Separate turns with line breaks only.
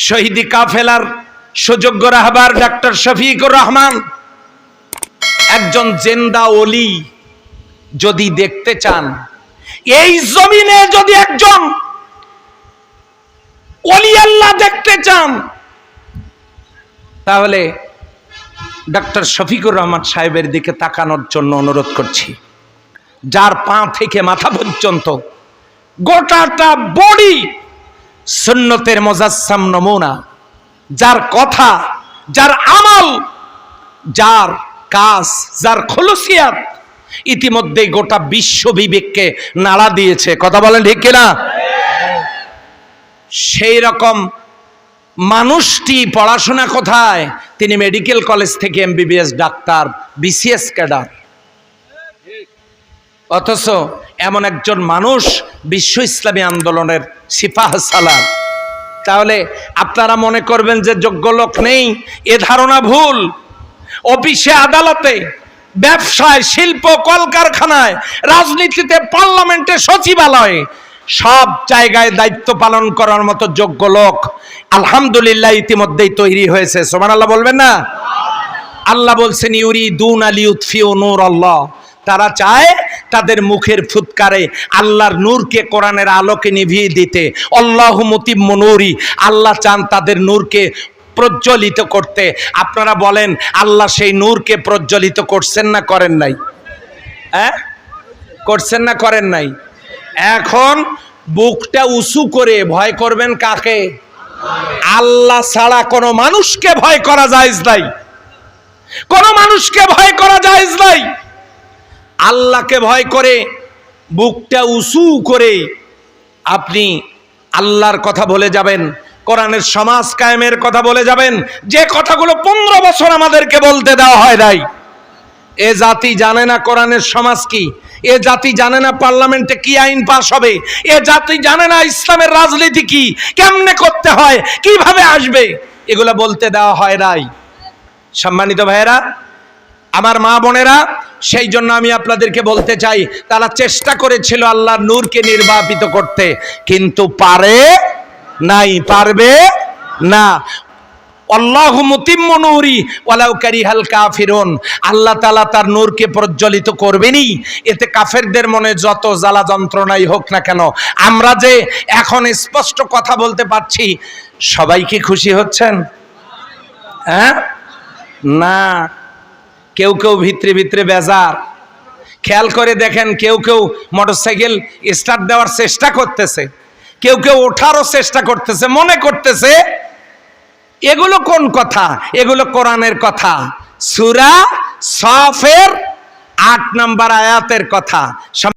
শহীদি কাফেলার সুযোগ্য রাহবার ডাক্তার শফিকুর রহমান একজন জেন্দা ওলি যদি দেখতে চান, এই জমিনে যদি একজন ওলি আল্লাহ দেখতে চান, তাহলে ডাক্তার শফিকুর রহমান সাহেবের দিকে তাকানোর জন্য অনুরোধ করছি। যার পা থেকে মাথা পর্যন্ত গোটাটা বডি সুন্নতের মুজাসসাম নমুনা, যার কথা, যার আমল, যার কাজ, যার খুলুসিয়াত ইতিমধ্যে গোটা বিশ্ব বিবেককে নাড়া দিয়েছে। কথা বলেন ঠিক কিনা? সেই রকম মানুষটি পড়াশোনা কোথায়? তিনি মেডিকেল কলেজ থেকে এমবিবিএস ডাক্তার, বিসিএস ক্যাডার। অথচ এমন একজন মানুষ বিশ্ব ইসলামী আন্দোলনের সিপাহ সালার। তাহলে আপনারা মনে করবেন যে যোগ্য লোক নেই, এ ধারণা ভুল। অফিসে, আদালতে, ব্যবসায়, শিল্প, কলকারখানায়, রাজনীতিতে, পার্লামেন্টে, সচিবালয়ে, সব জায়গায় দায়িত্ব পালন করার মতো যোগ্য লোক আলহামদুলিল্লাহ ইতিমধ্যেই তৈরি হয়েছে। সুবহানাল্লাহ বলবেন না? আল্লাহ বলছেন ইউরিদুনা লিইউতফিউ নূরাল্লাহ, তারা চায় তাদের মুখের ফুৎকারে আল্লাহর নূরকে, কোরআনের আলোকে নিভিয়ে দিতে। আল্লাহু মুতিম্মু নূরি, আল্লাহ চান তাদের নূরকে প্রজ্বলিত করতে। আপনারা বলেন, আল্লাহ সেই নূরকে প্রজ্বলিত করছেন না করেন নাই? হ্যাঁ, করছেন না করেন নাই? এখন বুকটা উঁচু করে ভয় করবেন কাকে? আল্লাহ ছাড়া কোনো মানুষকে ভয় করা জায়েজ নাই, কোনো মানুষকে ভয় করা জায়েজ নাই। আল্লাহকে ভয় করে বুকটা উঁচু করে আপনি আল্লাহর কথা বলে যাবেন, কোরআনের সমাজ কায়েমের কথা বলে যাবেন, যে কথাগুলো 15 বছর আমাদেরকে বলতে দেওয়া হয় নাই। এ জাতি জানে না কোরআনের সমাজ কি, এ জাতি জানে না পার্লামেন্টে কি আইন পাস হবে, এ জাতি জানে না ইসলামের রাজনীতি কি, কেমনে করতে হয়, কিভাবে আসবে, এগুলো বলতে দেওয়া হয় নাই। সম্মানিত ভাইয়েরা, আমার মা বোনেরা, সেই জন্য আমি আপনাদেরকে বলতে চাই, তারা চেষ্টা করেছিল আল্লাহর নূরকে নির্বাপিত করতে, কিন্তু পারে নাই, পারবে না। আল্লাহু মুতিম্মু নূরি ওয়ালাউ কারিহাল কাফিরুন, আল্লাহ তাআলা তার নূরকে প্রজ্বলিত করবেনই, এতে কাফেরদের মনে যত জ্বালা যন্ত্রণাই হোক না কেন। আমরা যে এখন স্পষ্ট কথা বলতে পারছি, সবাই কি খুশি হচ্ছেন? হ্যাঁ না, কেউ কেউ ভিতরে ভিতরে বেজার। খেয়াল করে দেখেন, কেউ কেউ মোটরসাইকেল স্টার্ট দেওয়ার চেষ্টা করতেছে, কেউ কেউ ওঠারও চেষ্টা করতেছে, মনে করতেছে এগুলো কোন কথা, এগুলো কোরআনের কথা, সূরা সফের 8 নম্বর আয়াতের কথা।